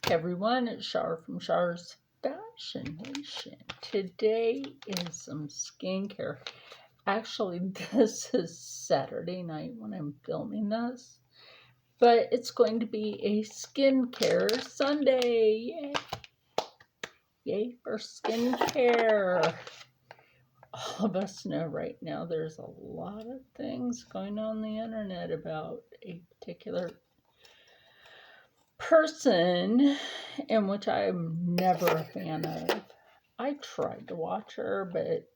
Hey everyone, it's Shar from Shar's Fashion Nation. Today is some skincare. Actually, this is Saturday night when I'm filming this, but it's going to be a skincare Sunday. Yay! Yay for skincare. All of us know right now there's a lot of things going on the internet about a particular person in which I'm never a fan of. I tried to watch her, but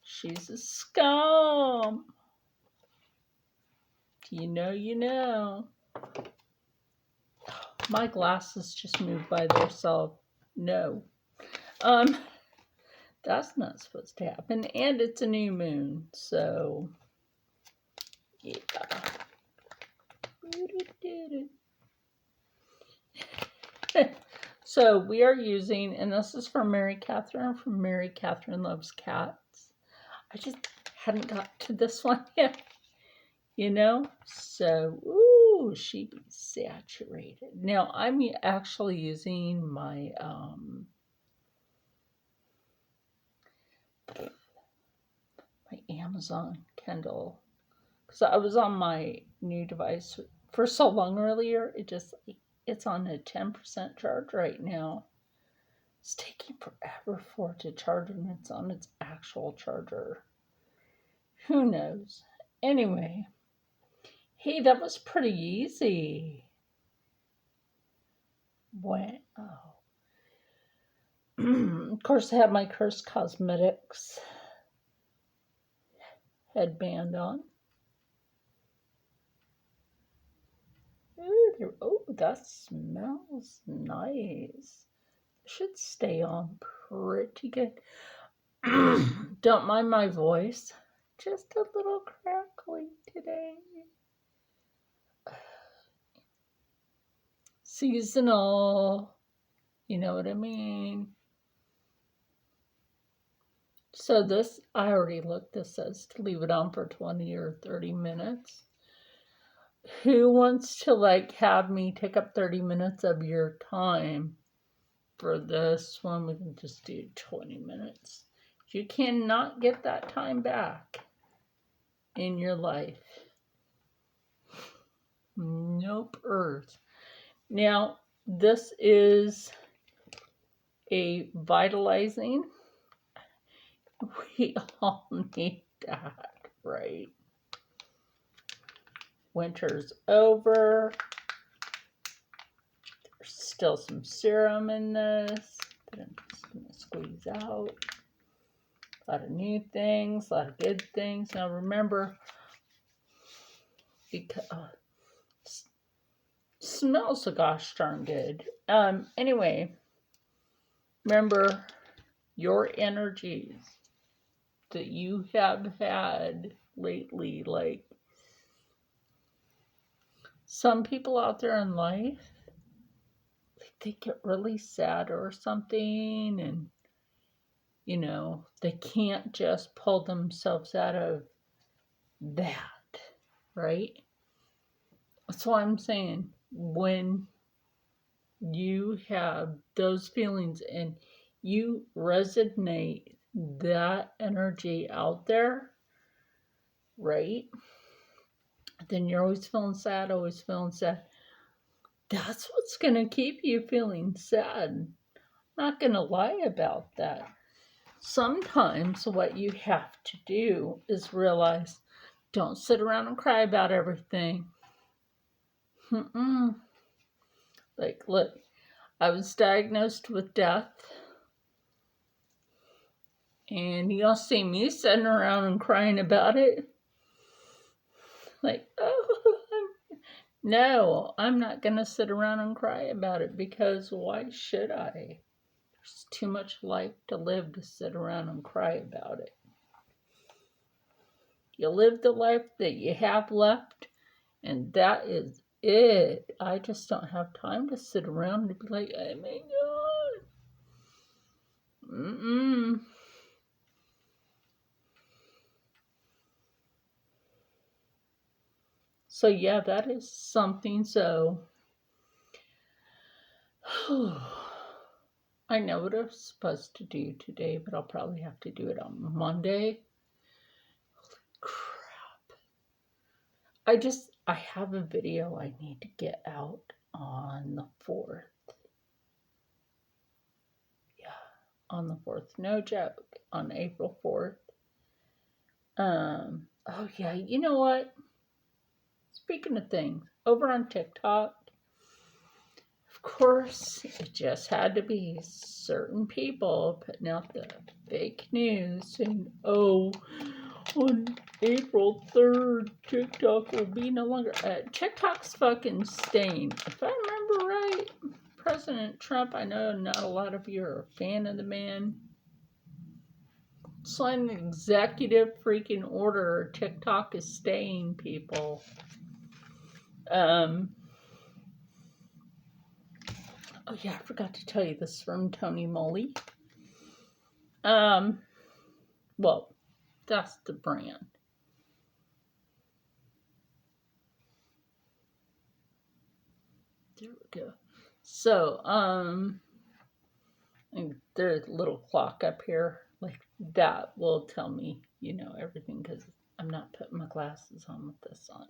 she's a scum. You know, you know. My glasses just moved by themselves. No. That's not supposed to happen. And it's a new moon, so yeah. So we are using, and this is from Mary Catherine from Mary Catherine Loves Cats. I just hadn't got to this one yet, you know? So, ooh, she be saturated. Now, I'm actually using my, my Amazon Kindle. Because I was on my new device for so long earlier, it's on a 10% charge right now. It's taking forever for it to charge when it's on its actual charger. Who knows? Anyway, hey, that was pretty easy. Wow. Of course, I have my Curse Cosmetics headband on. Ooh, oh, that smells nice. Should stay on pretty good. Don't mind my voice. Just a little crackly today. Seasonal. You know what I mean? So this, I already looked, this says to leave it on for 20 or 30 minutes. Who wants to have me take up 30 minutes of your time for this one? We can just do 20 minutes. You cannot get that time back in your life. Nope, earth. Now, this is a vitalizing. We all need that, right? Winter's over. There's still some serum in this that I'm just going to squeeze out. A lot of new things, a lot of good things. Now remember, because smells so gosh darn good. Anyway, remember your energies that you have had lately. Like some people out there in life, they get really sad or something, and you know, they can't just pull themselves out of that, right? That's why I'm saying when you have those feelings and you resonate that energy out there, right? Then you're always feeling sad, always feeling sad. That's what's going to keep you feeling sad. I'm not going to lie about that. Sometimes what you have to do is realize, don't sit around and cry about everything. Like, look, I was diagnosed with death, and you'll see me sitting around and crying about it. Like, oh, no, I'm not going to sit around and cry about it, because why should I? There's too much life to live to sit around and cry about it. You live the life that you have left, and that is it. I just don't have time to sit around and be like, oh my God. So yeah, that is something. So I know what I'm supposed to do today, but I'll probably have to do it on Monday. Crap. I have a video I need to get out on the 4th. Yeah, on the 4th. No joke. On April 4th. Oh yeah, you know what? Speaking of things, over on TikTok, of course, it just had to be certain people putting out the fake news saying, oh, on April 3rd, TikTok will be no longer. TikTok's fucking staying. If I remember right, President Trump, I know not a lot of you are a fan of the man, signed an executive freaking order. TikTok is staying, people. Oh yeah, I forgot to tell you this from Tony Moly. Well, that's the brand. There we go. So, there's a little clock up here, like that will tell me, everything, because I'm not putting my glasses on with this on.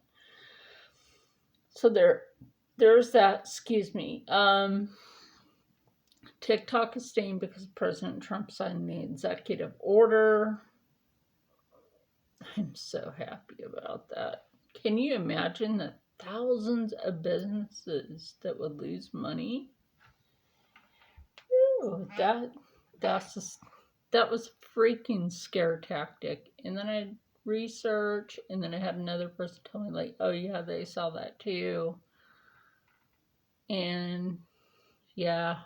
So there's that. Excuse me. TikTok is staying because President Trump signed the executive order. I'm so happy about that. Can you imagine the thousands of businesses that would lose money? Ooh, that was a freaking scare tactic. And then I researched, and then I had another person tell me, like, oh yeah, they saw that too. And yeah,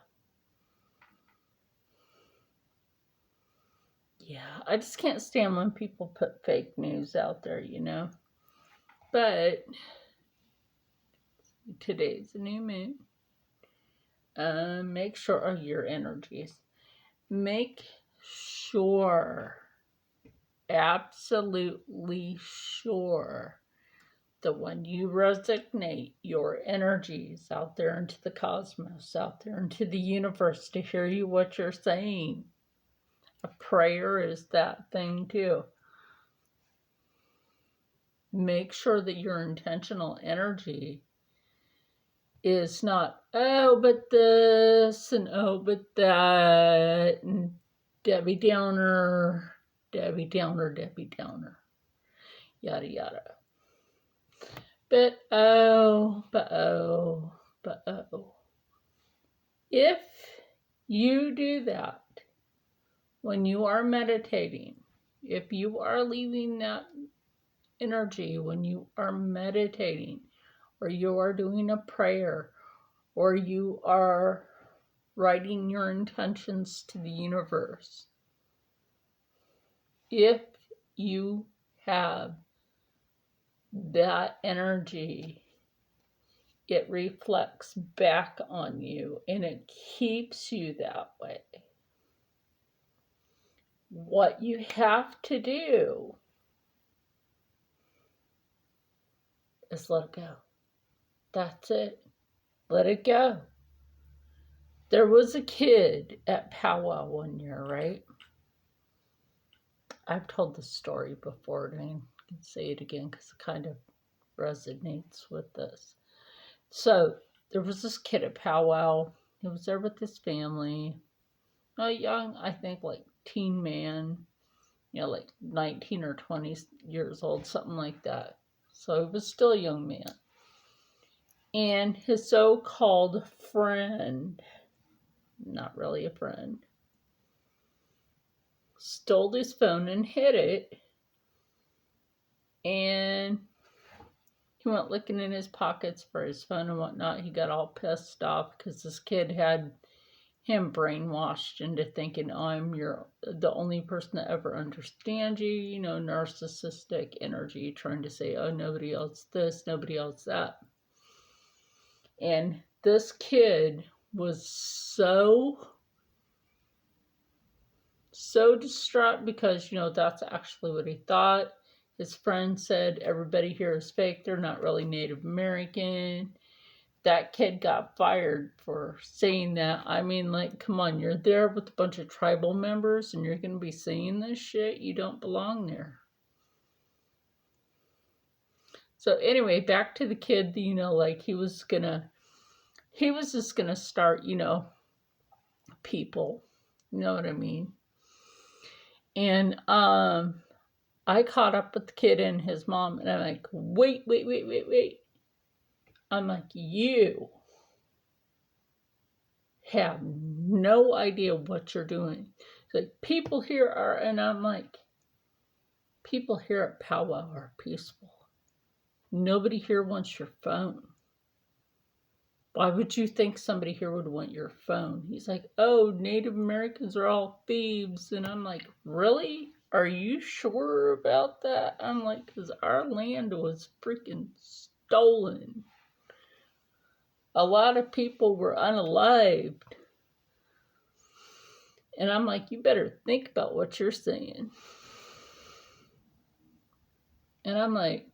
I just can't stand when people put fake news out there, But today's a new moon. Make sure your energies. Make sure, absolutely sure, that when you resonate your energies out there into the cosmos, out there into the universe to hear you what you're saying. A prayer is that thing too. Make sure that your intentional energy is not, oh, but this, and oh, but that, and Debbie Downer, Debbie Downer, Debbie Downer, yada, yada. But oh, but oh, but oh. If you do that when you are meditating, if you are leaving that energy when you are meditating, or you are doing a prayer, or you are writing your intentions to the universe, if you have that energy, it reflects back on you and it keeps you that way. What you have to do is let it go. That's it. Let it go. There was a kid at powwow one year, right? I've told this story before, and I can say it again because it kind of resonates with this. So there was this kid at powwow. He was there with his family. A young, I think, like teen man, like 19 or 20 years old, something like that. So he was still a young man. And his so-called friend, not really a friend, stole his phone and hid it. And he went looking in his pockets for his phone and whatnot. He got all pissed off because this kid had him brainwashed into thinking, I'm the only person that ever understands you, narcissistic energy, trying to say, oh, nobody else this, nobody else that. And this kid was so distraught because, that's actually what he thought. His friend said, everybody here is fake. They're not really Native American. that kid got fired for saying that. I mean, like, come on, you're there with a bunch of tribal members and you're going to be saying this shit? You don't belong there. So anyway, back to the kid, like he was just gonna start, people. You know what I mean? And I caught up with the kid and his mom, and I'm like, wait. I'm like, you have no idea what you're doing. It's like, people here are, and I'm like, people here at Powwow are peaceful. Nobody here wants your phone. Why would you think somebody here would want your phone? He's like, oh, Native Americans are all thieves. And I'm like, really? Are you sure about that? I'm like, because our land was freaking stolen. A lot of people were unalived. And I'm like, you better think about what you're saying. And I'm like,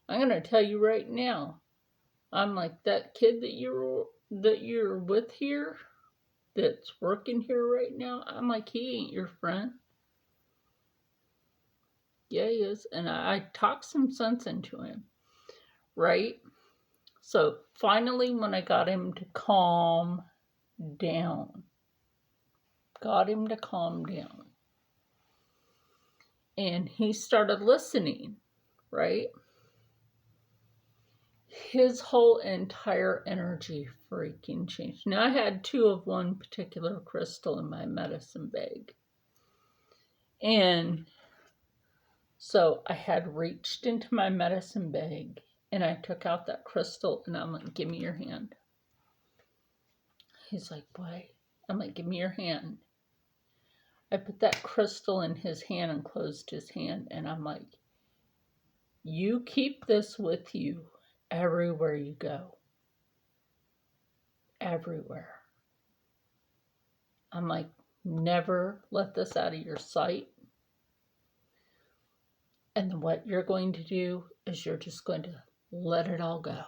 I'm going to tell you right now. I'm like, that kid that you're with here, that's working here right now, I'm like, he ain't your friend. Yeah, he is. And I talked some sense into him, right? So finally, when I got him to calm down, and he started listening, right? His whole entire energy freaking changed. Now, I had 2 of one particular crystal in my medicine bag. And so I had reached into my medicine bag and I took out that crystal and I'm like, give me your hand. He's like, what? I'm like, give me your hand. I put that crystal in his hand and closed his hand. And I'm like, you keep this with you everywhere you go. Everywhere. I'm like, never let this out of your sight. And what you're going to do is you're just going to let it all go.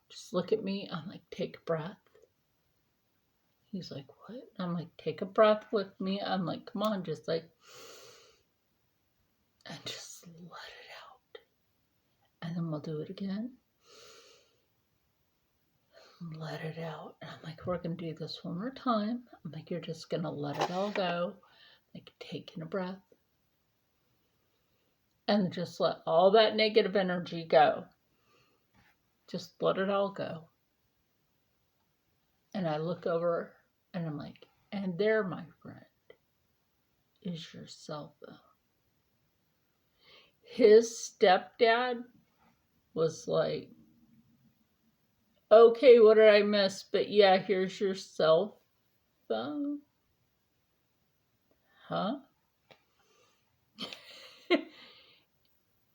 Just look at me. I'm like, take a breath. He's like, what? I'm like, take a breath with me. I'm like, come on, just like, and just let it out. And then we'll do it again. Let it out. And I'm like, we're going to do this one more time. I'm like, you're just going to let it all go. Like, taking a breath. And just let all that negative energy go. Just let it all go. And I look over and I'm like, and there, my friend, is your cell phone. His stepdad was like, okay, what did I miss? But yeah, here's your cell phone. Huh?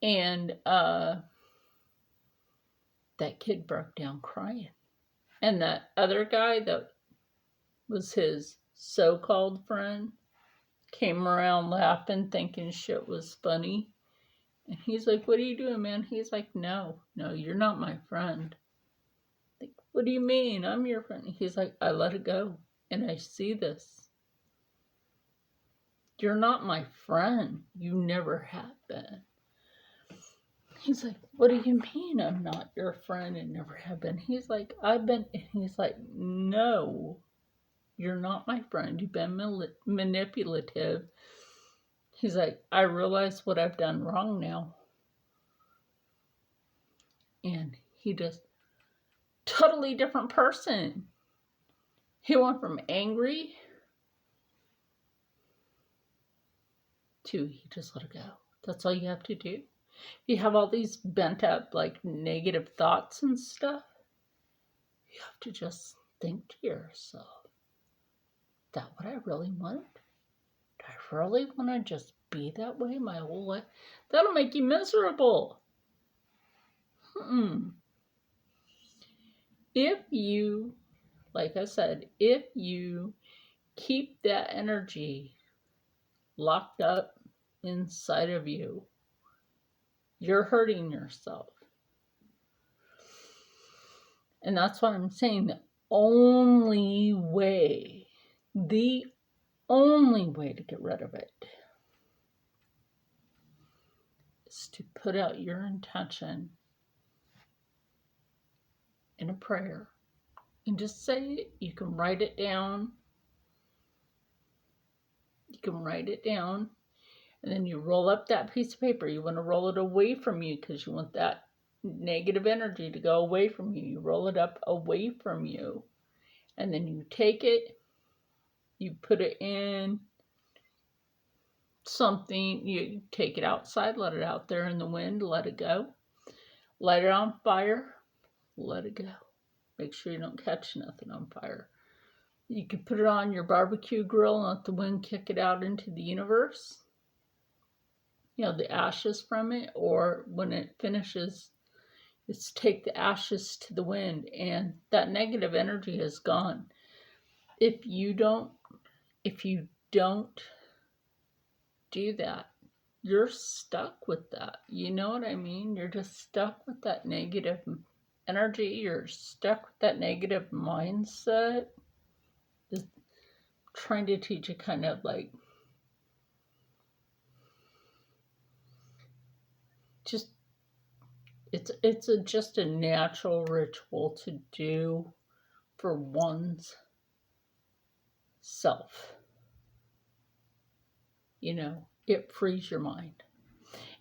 And that kid broke down crying. And that other guy that was his so-called friend came around laughing, thinking shit was funny. And he's like, what are you doing, man? He's like, no, you're not my friend. Like, what do you mean? I'm your friend. He's like, I let it go. And I see this. You're not my friend. You never have been. He's like, what do you mean I'm not your friend and never have been? He's like, I've been. He's like, no, you're not my friend. You've been manipulative. He's like, I realize what I've done wrong now. And he just, totally different person. He went from angry to he just let it go. That's all you have to do. You have all these bent up, like, negative thoughts and stuff. You have to just think to yourself, is that what I really want? Do I really want to just be that way my whole life? That'll make you miserable. If you, like I said, if you keep that energy locked up inside of you, you're hurting yourself. And that's why I'm saying the only way to get rid of it is to put out your intention in a prayer and just say it. You can write it down. You can write it down, and then you roll up that piece of paper. You want to roll it away from you because you want that negative energy to go away from you. You roll it up away from you, and then you take it, you put it in something, you take it outside, let it out there in the wind, let it go. Light it on fire, let it go. Make sure you don't catch nothing on fire. You could put it on your barbecue grill and let the wind kick it out into the universe. You know, the ashes from it, or when it finishes, it's take the ashes to the wind, and that negative energy is gone. If you don't do that, you're stuck with that. You know what I mean? You're just stuck with that negative energy. You're stuck with that negative mindset. Just trying to teach you kind of like just it's just a natural ritual to do for one's self. You know, it frees your mind.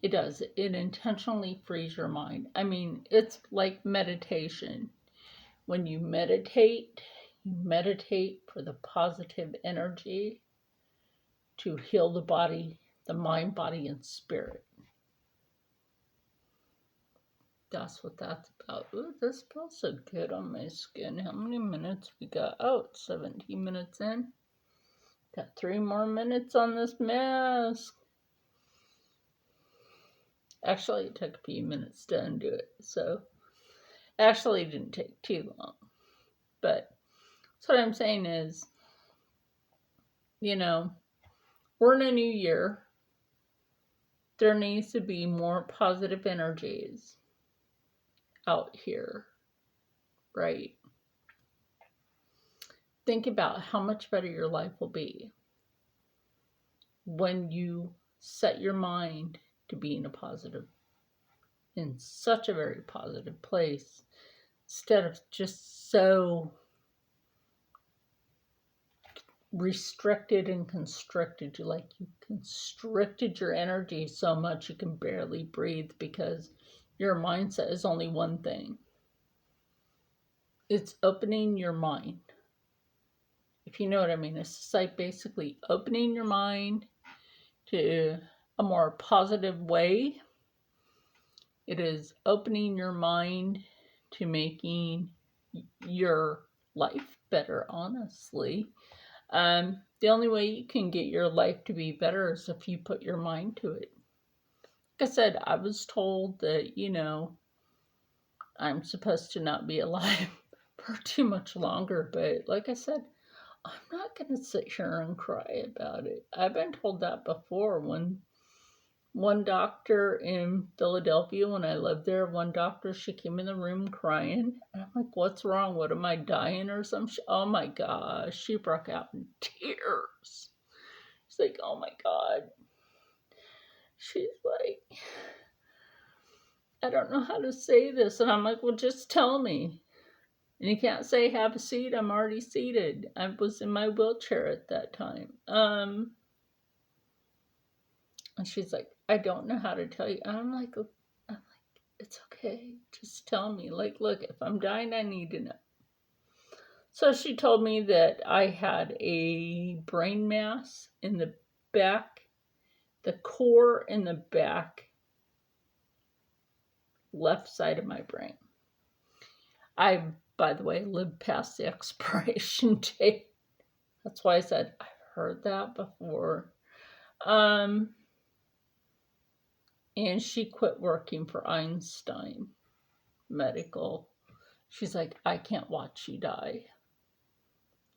It does. It intentionally frees your mind. I mean, it's like meditation. When you meditate for the positive energy to heal the body, the mind, body, and spirit. That's what that's about. Ooh, this feels so good on my skin. How many minutes we got? Oh, it's 17 minutes in. Got 3 more minutes on this mask. Actually, it took a few minutes to undo it, so actually it didn't take too long. But so what I'm saying is, you know, we're in a new year. There needs to be more positive energies out here, right? Think about how much better your life will be when you set your mind to be in such a very positive place, instead of just so restricted and constricted. You constricted your energy so much you can barely breathe because your mindset is only one thing. It's opening your mind. If you know what I mean, it's just like basically opening your mind to a more positive way. It is opening your mind to making your life better, honestly. The only way you can get your life to be better is if you put your mind to it. Like I said, I was told that, you know, I'm supposed to not be alive for too much longer, but like I said, I'm not going to sit here and cry about it. I've been told that before. When one doctor in Philadelphia, when I lived there, one doctor, she came in the room crying. And I'm like, what's wrong? What, am I dying or something? Oh my gosh, she broke out in tears. She's like, oh my God. She's like, I don't know how to say this. And I'm like, well, just tell me. And you can't say, have a seat. I'm already seated. I was in my wheelchair at that time. And she's like, I don't know how to tell you. And I'm like, it's okay. Just tell me. Like, look, if I'm dying, I need to know. So she told me that I had a brain mass in the back, the core in the back left side of my brain. I, by the way, lived past the expiration date. That's why I said I've heard that before. And she quit working for Einstein Medical. She's like, I can't watch you die.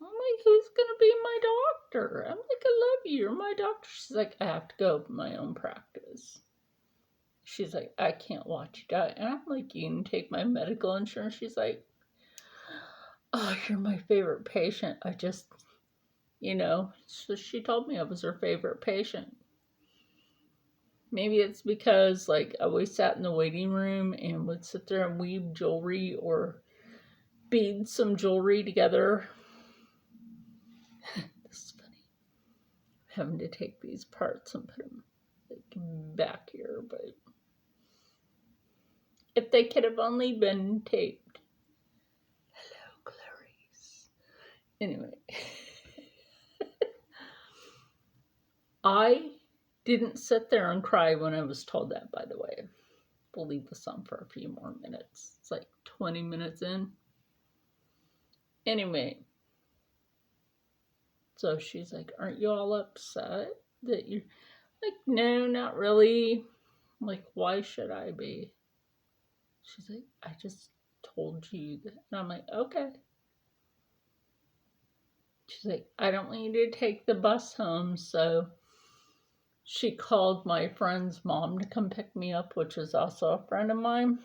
I'm like, who's gonna be my doctor? I'm like, I love you. You're my doctor. She's like, I have to go to my own practice. She's like, I can't watch you die. And I'm like, you can take my medical insurance. She's like, oh, you're my favorite patient. I just, so she told me I was her favorite patient. Maybe it's because, like, I always sat in the waiting room and would sit there and weave jewelry or bead some jewelry together. This is funny. I'm having to take these parts and put them like back here, but if they could have only been taped. Hello, Clarice. Anyway. I didn't sit there and cry when I was told that, by the way. We'll leave this on for a few more minutes. It's like 20 minutes in. Anyway. So she's like, aren't you all upset that you're like, no, not really. I'm like, why should I be? She's like, I just told you that. And I'm like, okay. She's like, I don't want you to take the bus home. So she called my friend's mom to come pick me up, which is also a friend of mine.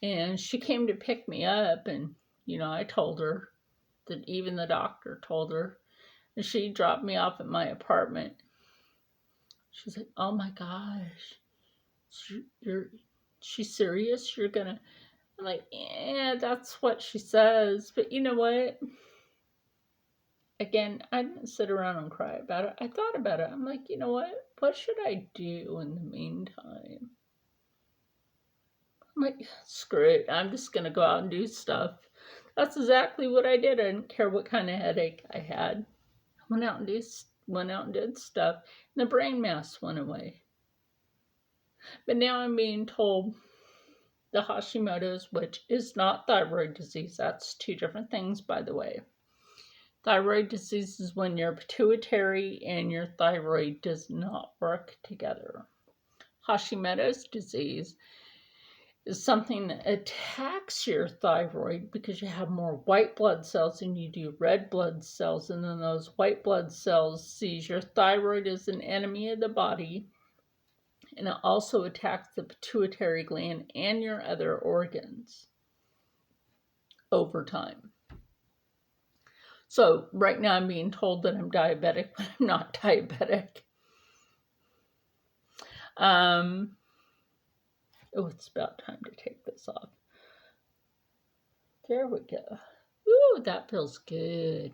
And she came to pick me up. And, I told her that even the doctor told her. And she dropped me off at my apartment. She's like, oh my gosh. She's serious? You're gonna... I'm like, yeah, that's what she says. But you know what? Again, I didn't sit around and cry about it. I thought about it. I'm like, you know what? What should I do in the meantime? I'm like, screw it. I'm just going to go out and do stuff. That's exactly what I did. I didn't care what kind of headache I had. I went out and did stuff. And the brain mass went away. But now I'm being told the Hashimoto's, which is not thyroid disease. That's two different things, by the way. Thyroid disease is when your pituitary and your thyroid does not work together. Hashimoto's disease is something that attacks your thyroid because you have more white blood cells than you do red blood cells, and then those white blood cells sees your thyroid as an enemy of the body, and it also attacks the pituitary gland and your other organs over time. So right now I'm being told that I'm diabetic, but I'm not diabetic. It's about time to take this off. There we go. Ooh, that feels good.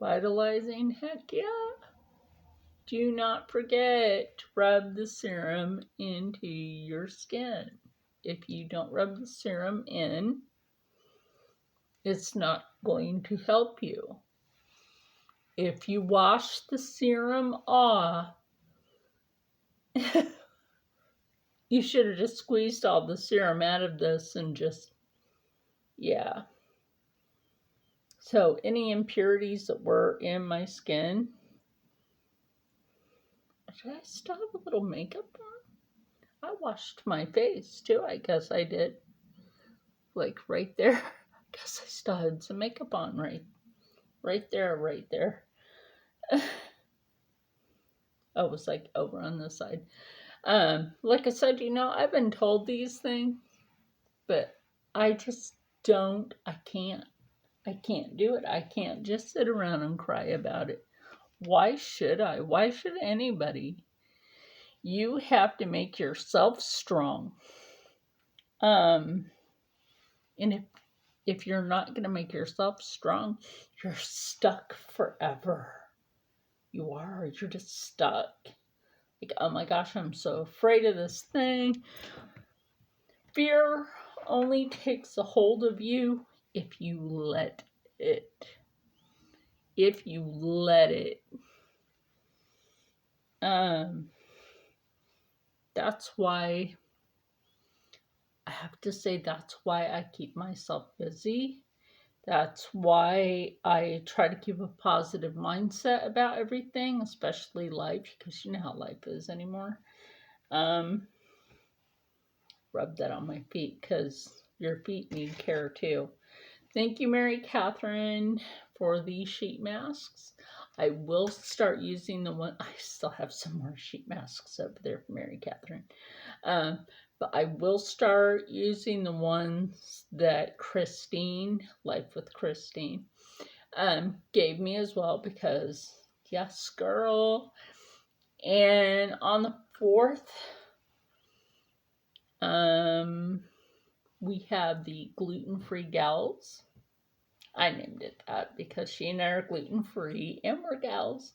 Vitalizing, heck yeah. Do not forget to rub the serum into your skin. If you don't rub the serum in, it's not going to help you. If you wash the serum off, you should have just squeezed all the serum out of this and just, yeah. So any impurities that were in my skin, did I still have a little makeup on? I washed my face too, I guess I did. Like right there. I guess I still had some makeup on right there. Oh, it was like over on this side. Like I said, I've been told these things, but I just I can't do it. I can't just sit around and cry about it. Why should I? Why should anybody? You have to make yourself strong. And if you're not going to make yourself strong, you're stuck forever. You're just stuck. Like, oh my gosh, I'm so afraid of this thing. Fear only takes a hold of you if you let it. If you let it. That's why I have to say that's why I keep myself busy. That's why I try to keep a positive mindset about everything, especially life, because you know how life is anymore. Rub that on my feet because your feet need care too. Thank you, Mary Catherine, for the sheet masks. I will start using the one. I still have some more sheet masks over there for Mary Catherine. But I will start using the ones that Christine, Life with Christine, gave me as well because, yes, girl. And on the 4th, we have the gluten-free gals. I named it that because she and I are gluten-free and we're gals.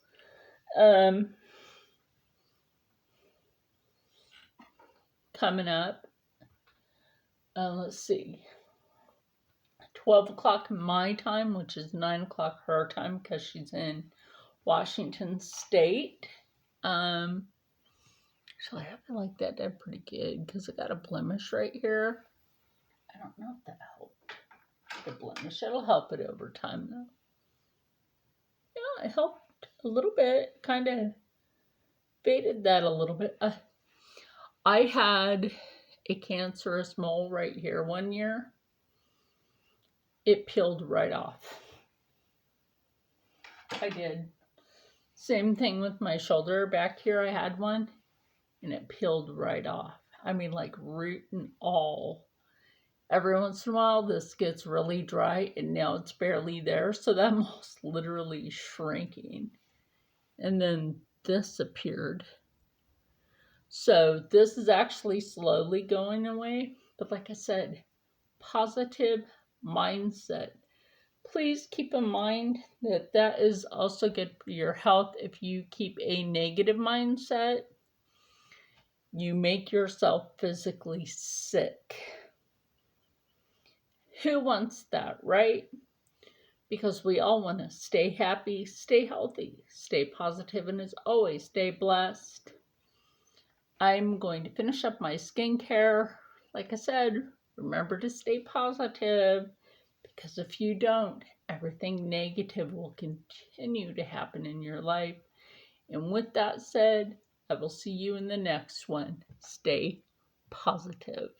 Coming up, let's see, 12 o'clock my time, which is 9 o'clock her time because she's in Washington State. Actually, I have to like that did pretty good because I got a blemish right here. I don't know if that helped the blemish. It'll help it over time though. Yeah, it helped a little bit. Kind of faded that a little bit. I had a cancerous mole right here one year. It peeled right off. I did. Same thing with my shoulder back here. I had one and it peeled right off. I mean, like root and all. Every once in a while, this gets really dry and now it's barely there. So that mole's literally shrinking. And then this appeared. So this is actually slowly going away. But like I said, positive mindset. Please keep in mind that that is also good for your health. If you keep a negative mindset, you make yourself physically sick. Who wants that, right? Because we all want to stay happy, stay healthy, stay positive, and as always, stay blessed. I'm going to finish up my skincare. Like I said, remember to stay positive because if you don't, everything negative will continue to happen in your life. And with that said, I will see you in the next one. Stay positive.